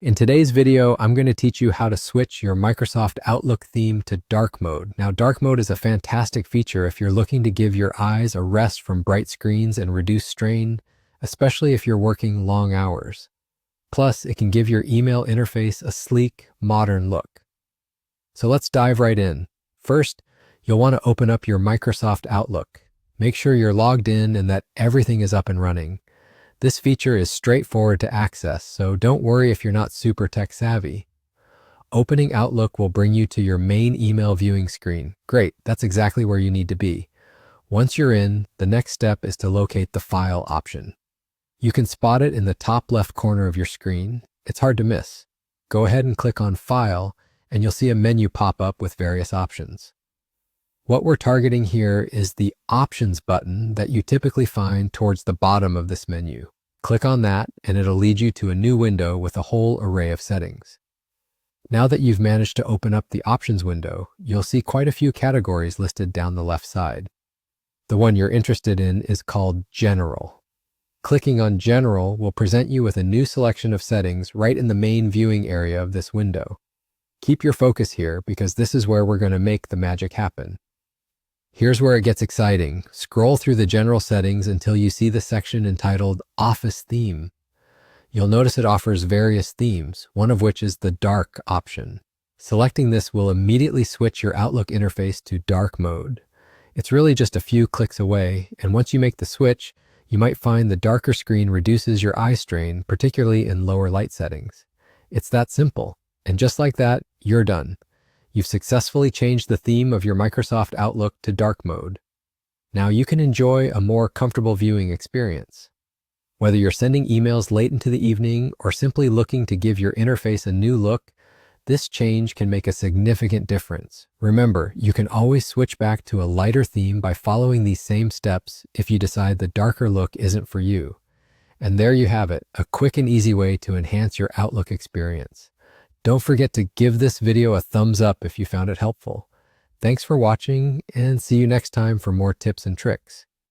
In today's video, I'm going to teach you how to switch your Microsoft Outlook theme to dark mode. Now, dark mode is a fantastic feature if you're looking to give your eyes a rest from bright screens and reduce strain, especially if you're working long hours. Plus, it can give your email interface a sleek, modern look. So let's dive right in. First, you'll want to open up your Microsoft Outlook. Make sure you're logged in and that everything is up and running. This feature is straightforward to access, so don't worry if you're not super tech savvy. Opening Outlook will bring you to your main email viewing screen. Great, that's exactly where you need to be. Once you're in, the next step is to locate the File option. You can spot it in the top left corner of your screen. It's hard to miss. Go ahead and click on File, and you'll see a menu pop up with various options. What we're targeting here is the Options button that you typically find towards the bottom of this menu. Click on that and it'll lead you to a new window with a whole array of settings. Now that you've managed to open up the Options window, you'll see quite a few categories listed down the left side. The one you're interested in is called General. Clicking on General will present you with a new selection of settings right in the main viewing area of this window. Keep your focus here because this is where we're going to make the magic happen. Here's where it gets exciting. Scroll through the general settings until you see the section entitled Office Theme. You'll notice it offers various themes, one of which is the dark option. Selecting this will immediately switch your Outlook interface to dark mode. It's really just a few clicks away, and once you make the switch, you might find the darker screen reduces your eye strain, particularly in lower light settings. It's that simple, and just like that, you're done. You've successfully changed the theme of your Microsoft Outlook to dark mode. Now you can enjoy a more comfortable viewing experience. Whether you're sending emails late into the evening or simply looking to give your interface a new look, this change can make a significant difference. Remember, you can always switch back to a lighter theme by following these same steps if you decide the darker look isn't for you. And there you have it, a quick and easy way to enhance your Outlook experience. Don't forget to give this video a thumbs up if you found it helpful. Thanks for watching, and see you next time for more tips and tricks.